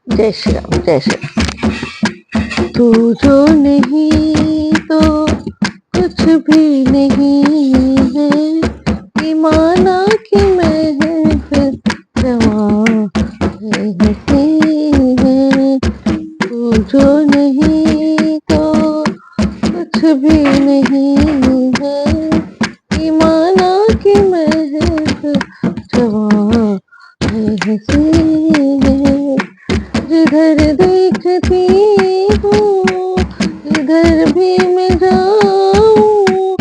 जय श्री राम, जय श्री राम। तू जो नहीं तो कुछ भी नहीं है, ये माना कि मैं है फिर जवां है, हंसी है। तू जो नहीं तो कुछ भी नहीं है, ये माना कि मैं है फिर जवां है, हंसी है। जिधर देखती हूँ जिधर भी मैं जाऊँ,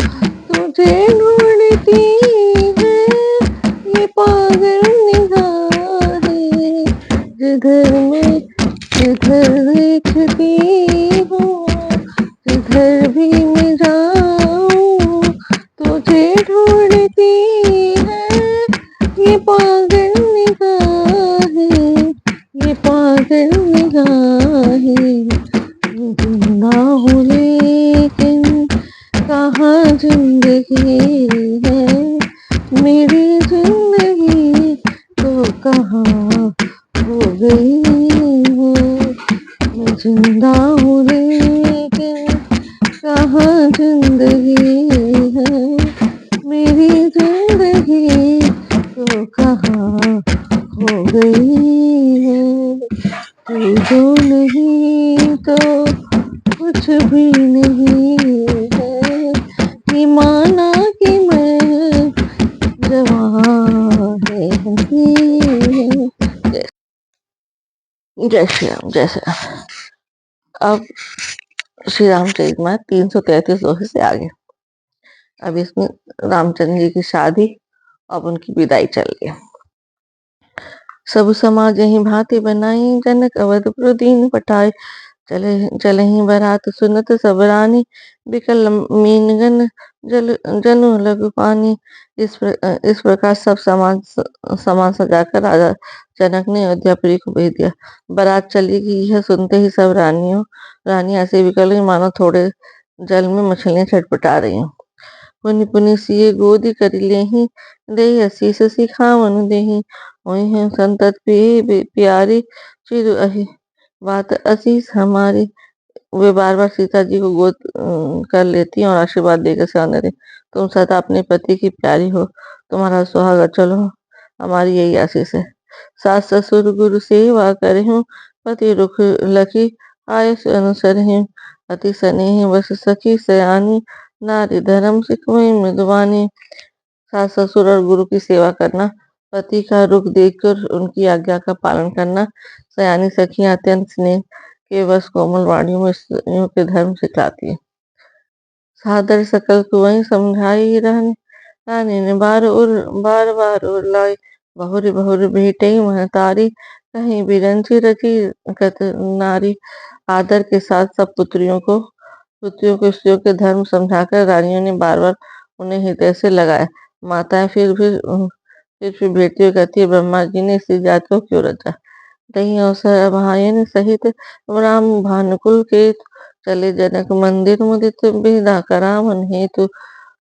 तुझे ढूंढती है ये पागल निगाहें। जिधर देखती हूँ जिधर भी मैं जाऊँ, तुझे ढूंढती है ये पागल निगाहें, ये पागल निगाहें। जिंदा हूँ लेकिन कहाँ जिंदगी है, मेरी जिंदगी तो कहाँ हो गई है। मैं जिंदा हूँ लेकिन कहाँ जिंदगी है, मेरी जिंदगी तो कहाँ हो गई है। तू जो नहीं तो कुछ भी नहीं है, ये माना कि मैं जवां है, हंसी है। जय श्री राम, जय श्री राम। अब श्री रामचरितमानस 333 दोहे से आगे। अब इसमें रामचंद्र जी की शादी अब उनकी विदाई चल रही। सब समाज यही भांति बनाई, जनक अवधपुर दीन पठाए। चले चले ही बारात सुनत सब रानी, बिकल मीनगन जनु लघु पानी। इस प्रकार सब सामान सजाकर राजा जनक ने अयोध्यापुरी को भेज दिया। बारात चली गई, यह सुनते ही सब रानियां ऐसे विकल हुई मानो थोड़े जल में मछलियां छटपटा रही हूँ। पुनि पुनि सिए गोदी करि लेहि, देहि असीस सिखावन देहि। ओहि है संतत प्यारी, चिर अहि बात असीस हमारी। वे बार बार सीता जी को गोद कर लेती हैं और आशीर्वाद देकर सिखाने देती, तुम सदा अपने पति की प्यारी हो, तुम्हारा सुहाग अचल हो, हमारी यही आशीष है। सास ससुर गुरु सेवा करहूँ, पति रुख लखी आयस अनुसरहूँ। अति स्नेह बस सखी सयानी, नारी धर्म सिखवई मृदुवानी। सास ससुर और गुरु की सेवा करना, पति का रुख देखकर उनकी आज्ञा का पालन करना, सयानी सखियां अत्यंत स्नेह के बस कोमल वाणियों में स्त्रियों के धर्म सिखलाती है। सादर सकल कुवई समझाई रहन, रानी ने बार बार उर लाई। बहुरी बहुरी भेटे महतारी, कहीं बिरंची रची कत नारी। आदर के साथ सब पुत्रियों को स्त्रियों के धर्म समझाकर रानियों ने बार बार उन्हें हृदय से लगाया। माताएं फिर भेटती हुई कहती है, ब्रह्मा जी ने इसी जात को क्यों रचा। दही अवसर भायन सहित राम भानुकुल के, चले जनक मंदिर मुदित विदा करावन हेतु।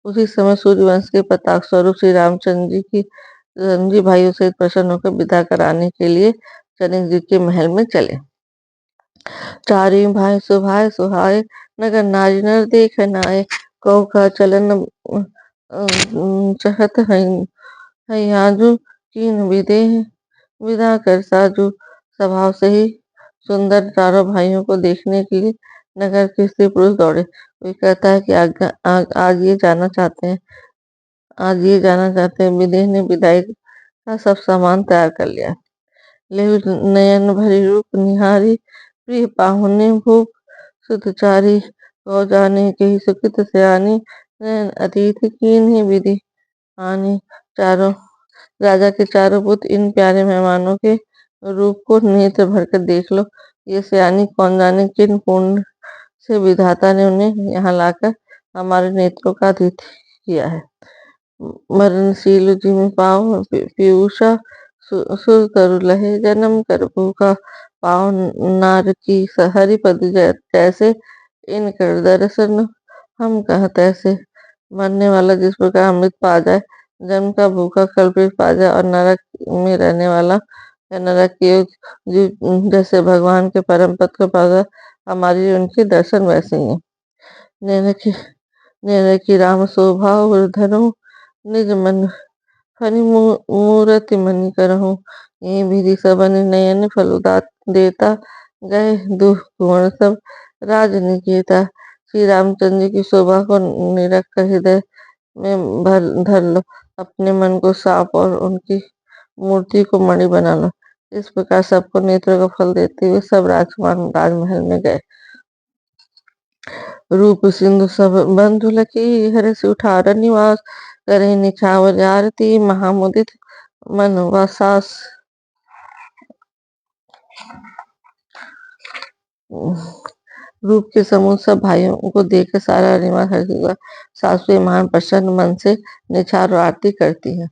उसी समय सूर्यवंश के प्रताप स्वरूप श्री रामचंद्र जी भाइयों से प्रसन्न होकर विदा कराने के लिए जनक जी के महल में चले। चारी भाई सुभाय सुहाय, नगर नारी नर देख नाय। कौ का चलन चहत है आजू, कीन विदेह विदा कर साजू। स्वभाव से ही सुंदर चारों भाइयों को देखने के लिए नगर के स्त्री पुरुष दौड़े। कोई कहता है कि आज ये जाना चाहते हैं, आज ये जाना चाहते हैं। विदेह ने विदाई का सब सामान तैयार कर लिया। लेहु नयन भरी रूप निहारी, प्रिय पाहुने भूप सुतचारी। कौ जाने के ही सुकृत सयानी, नयन अतिथि कीन्ही विधि आनी। चारों राजा के चारों पुत्र इन प्यारे मेहमानों के रूप को नेत्र भरकर देख लो। ये सयानी कौन जाने किन पुण्य से विधाता ने उन्हें यहाँ लाकर हमारे नेत्रों का अतिथि किया है। मरणशील जिमि पाव पीयूषा, सुर तरु लहे जन्म कर भूखा। पाव नार की हरि पद जैसे, इन कर दर्शन हम कह तैसे। मरने वाला जिस प्रकार अमृत पा जाए, जन्म का भूखा कल्पित पा जाए और नरक में रहने वाला या नरक के जैसे भगवान के परम पद को पाकर हमारी उनके दर्शन वैसे ही है। नैन की नैन की राम शोभा धरो निज मन फनि मूरति मनि करहु। ये विधि सबन नयन फलुदात देता गए दुख गुण सब राज निकेता। श्री रामचंद्र जी की शोभा को निरख कर हृदय में भर धर लो। अपने मन को साफ और उनकी मूर्ति को मणि बना लो। इस प्रकार सबको नेत्रों का फल देते हुए सब राजकुमार राजमहल में गए। रूप सिंधु सब बंधु लकी हरषि उठार निवास करे निछावर आरती महामुदित मन वसास। रूप के समूह सब भाइयों को देखकर सारा निवास हर्षित हुआ। सासुएं महान प्रसन्न मन से निछावर और आरती करती है।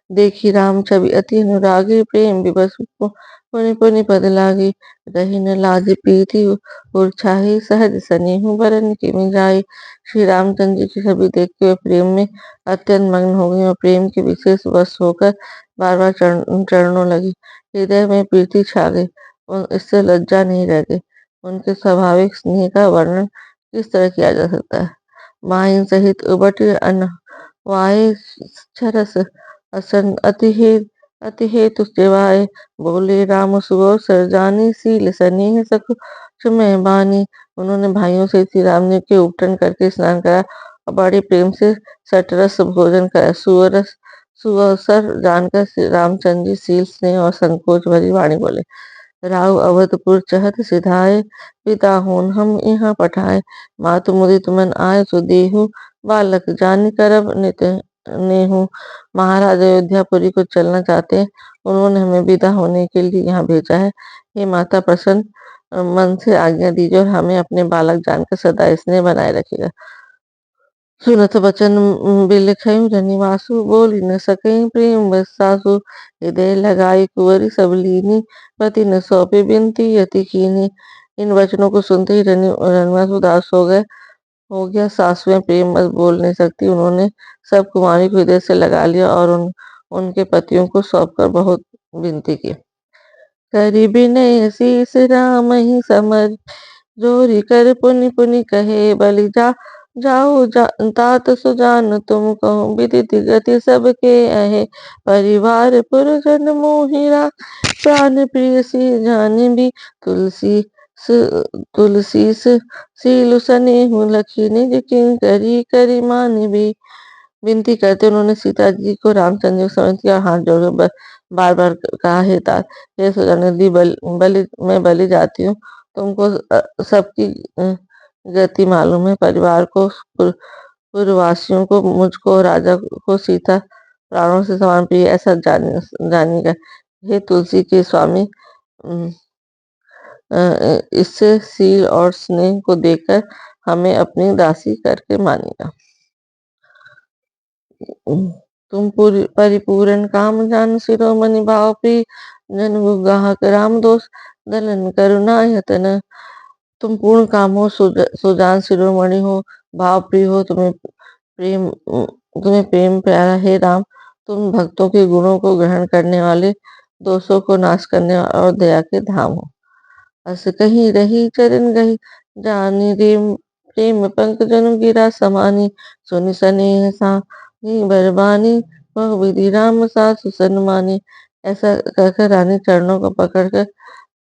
देखी राम छवि अति अनुरागी प्रेम विवश पुनि पुनि पद लागी। रही न लाज प्रीति उर्छाही सहज सनेहु बरन किमि जाई। श्री रामचंद्र जी की छवि देख के वे प्रेम में अत्यंत मग्न हो गई और प्रेम के विशेष वश होकर बार बार चरणों लगी। हृदय में प्रीति छा गई। इससे लज्जा नहीं रह गई। उनके स्वाभाविक स्नेह का वर्णन किस तरह किया जा सकता है। माहिन सहित उबट अनवाय छरस असन अति हेतु सेवाए। बोले राम सुअवसर जानी सील सनेह सखु सुमय बानी। उन्होंने भाइयों से श्री राम जी के उपटन करके स्नान करा और बड़े प्रेम से सटरस भोजन करा। सुअवसर जानकर श्री रामचंद्र जी सील स्नेह और संकोच भरी वाणी बोले। राव अवधपुर चहत सिधाए पिता होन हम यहाँ पठाए। मातु मुदित मन आय सो देहु बालक जानि करब नित नेहु। महाराज अयोध्यापुरी को चलना चाहते हैं। उन्होंने हमें विदा होने के लिए यहाँ भेजा है। हे माता प्रसन्न मन से आज्ञा दीजिए और हमें अपने बालक जानकर सदा स्नेह बनाए रखिएगा। सुनत बचन बिलखयु रनिवासु बोली न सकई प्रेम बस सासु। हृदय लगाई कुंवरी सब लीनी पति न सौंपे बिनती यति कीनी। इन वचनों को सुनते ही रनिवास उदास हो गया। सासुएं प्रेम बस बोल नहीं सकती। उन्होंने सब कुमारी को हृदय से लगा लिया और उनके पतियों को सौंपकर बहुत विनती की। करी विनय शीस राम ही समर जोरी कर पुनि पुनि कहे बलि जाओ तात सुजान तुम कहो विदित गति सबके अहे। परिवार पुरजन मोहिरा प्राण प्रिय सी जान भी तुलसी सीलु सनेहु लखी निज किंकरी करी मान भी। विनती करते उन्होंने सीता जी को रामचंद्र को समझ किया और हाथ जोड़कर बार बार कहा, हे तात, हे सुजानदी, मैं बलि जाती हूँ। तुमको सबकी गति मालूम है। परिवार को पुरवासियों को मुझको राजा को सीता प्राणों से समान प्रिय ऐसा जानिएगा। हे तुलसी के स्वामी, इससे सील और स्नेह को देखकर हमें अपनी दासी करके मानिएगा। तुम परिपूर्ण काम जान शिरोमणि भाव प्रिय जन गाहक राम दोष दलन करुणा यतन। तुम पूर्ण काम हो, सुजान शिरोमणि हो, भाव प्रिय हो, तुम्हें प्रेम प्यारा। हे राम, तुम भक्तों के गुणों को ग्रहण करने वाले, दोषों को नाश करने वाले और दया के धाम हो। अस कहीं रही चरण गही जानी रेम प्रेम पंकजनु गिरा समानी। सुनि सनेह सानी बरबानी वह विधि राम सासु सन्मानी। ऐसा कहकर रानी चरणों को पकड़कर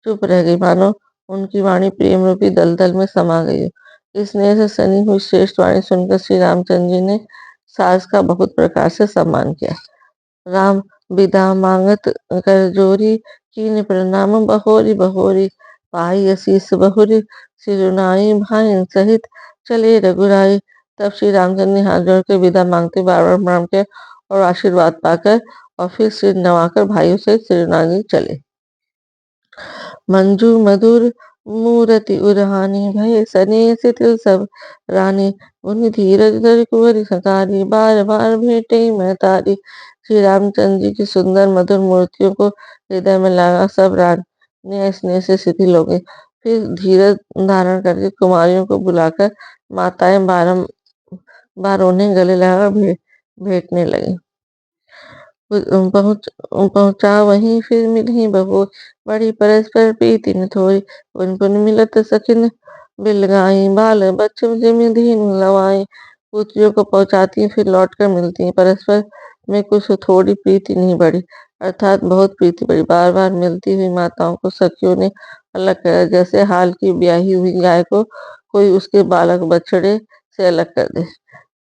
चुप रह गई, मानो उनकी वाणी प्रेम रूपी दलदल में समा गई हो। इस स्नेह से सनी हुई श्रेष्ठ वाणी सुनकर श्री रामचंद्र जी ने सास का बहुत प्रकार से सम्मान किया। राम विदा मांगत कर जोरी कीन प्रणाम बहोरी बहोरी। पाई असीस बहुरी सिरुनाई भाई सहित चले रघुराई। तब श्री रामचंद्र ने हाथ जोड़कर विदा मांगते बार बार प्रणाम किया और आशीर्वाद पाकर और फिर सिर नवाकर भाइयों से सिरुनाई चले। मंजू मधुर मूरति उरहानी भय सने शिथिल सब रानी। उन धीरज धर कुंवरी सकारी बार बार भेटे मैं तारी। श्री रामचंद्र जी की सुंदर मधुर मूर्तियों को हृदय में लगा सब रानी स्नेह से शिथिल हो गई। फिर धीरज धारण करके कुमारियों को बुलाकर माताएं बारंबार उन्हें गले लगाकर भेंटने लगी। पहुँचा वहीं फिर मिलहीं बहोर। बड़ी परस्पर प्रीति न थोई। पुन पुन मिलत सखिन बिल गाईं। बाल बच्चों जिमि दीन लवाईं। पुत्रियों को पहुँचाती हैं फिर लौट कर मिलती हैं। परस्पर में कुछ थोड़ी प्रीति नहीं बढ़ी, अर्थात बहुत प्रीति बढ़ी। बार बार मिलती हुई माताओं को सखियों ने अलग कर, जैसे हाल की ब्याही हुई गाय को कोई उसके बालक बछड़े से अलग कर दे।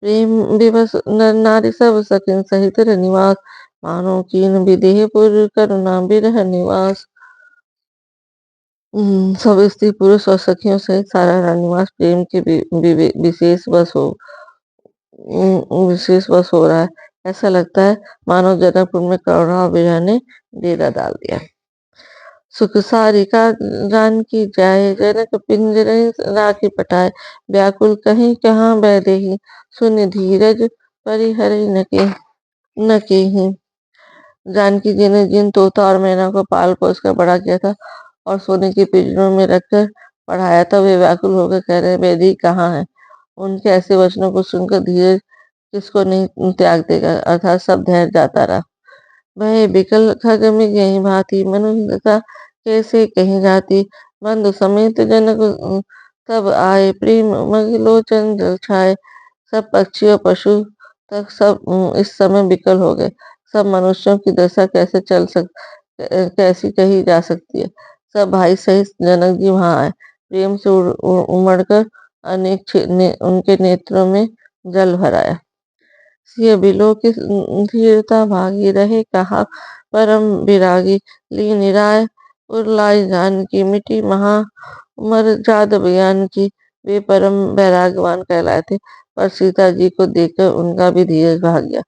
प्रेम विवश नर नारी सब सखिन सहित निवास। मानो कीन विदेहपुर करुणा बिरह निवास। सब स्त्री पुरुष और सखियों सहित सारा रानिवास प्रेम के विशेष बस हो रहा है। ऐसा लगता है मानो जनकपुर में करुणा और विरह ने डेरा डाल दिया। सुख सारिका जानकी जाए, जनक पिंजरे राखी पठाए। व्याकुल कहीं कहाँ बैदेही, सुनि धीरज परिहरि न केही। जानकी जी ने जिन तोता और मैना को पाल पोस कर बड़ा किया था और सोने की पिंजरों में रखकर पढ़ाया था, वे व्याकुल होकर कह रहे बैदेही कहाँ है। उनके ऐसे वचनों को सुनकर धीरज किसको नहीं त्याग देगा, अर्थात सब धैर्य जाता रहा। वह बिकल खग में गई भांति, मनुष्यता कैसे कहीं जाती। बंधु समेत जनक तब आए, प्रेम मग लोचन जल छाए। सब पक्षी और पशु तक सब इस समय विकल हो गए। सब मनुष्यों की दशा कैसी कही जा सकती है। सब भाई सहित जनक जी वहां आए। प्रेम से उमड़कर उनके नेत्रों में जल भराया। सिय बिलो की धीरता भागी रहे, कहा परम विरागी। ली निराय उरलाई जान की, मिटी महा मर जाद बयान की। वे परम वैराग्यवान कहलाए थे, पर सीता जी को देखकर उनका भी धीरज भाग गया।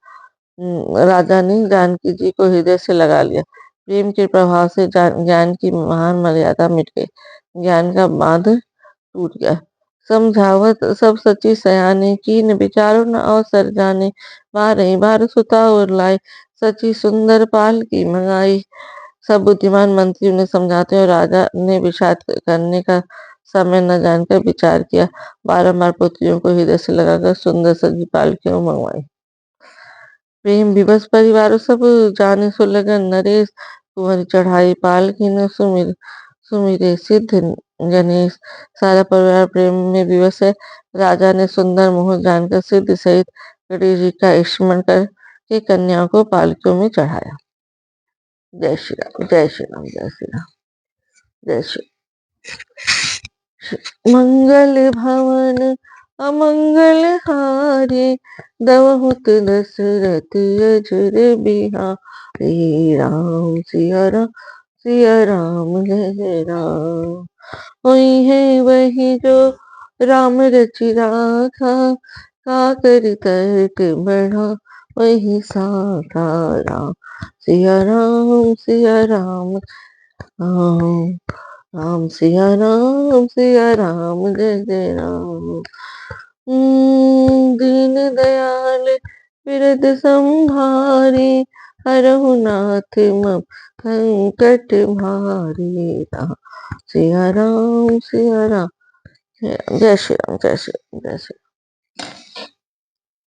राजा ने जानकी जी को हृदय से लगा लिया। प्रेम के प्रभाव से ज्ञान की महान मर्यादा मिट गई। ज्ञान का बांध टूट गया। समझावत सब सची सयाने, कीन विचारो न अवसर जाने। बारही बार सुता और लाई, सची सुंदर पाल की मंगाई। सब बुद्धिमान मंत्री उन्हें समझाते और राजा ने विषाद करने का समय न जानकर विचार किया। बारंबार पुत्रियों को हृदय से लगाकर सुंदर सजी पालकियों मंगवाई। प्रेम विवश परिवारों सब जाने सो लगन, नरेश कुंवर चढ़ाई पालकी न सुमिरे सिद्ध गणेश। सारा परिवार प्रेम में विवश है। राजा ने सुंदर मुहूर्त जानकर सिद्ध सहित गणेश जी का स्मरण करके कन्याओं को पालकियों में चढ़ाया। जय श्री राम, जय श्री राम, जय श्री राम, जय श्री मंगल भवन अमंगल हारे, दवहुत दशरथ अजर बिहारी। राम सिया राम जय राम। वही है वही जो राम रचि राखा, काकर तर्क बढ़ा वही साखा। राम सिया राम, सिया राम, राम राम सिया राम जय जय राम। दीन दयाल बिरद संभारे, हरहु नाथ मम संकट भारे। राम सिया राम, सिया राम। जय श्री राम, जय श्री राम, जय श्री राम।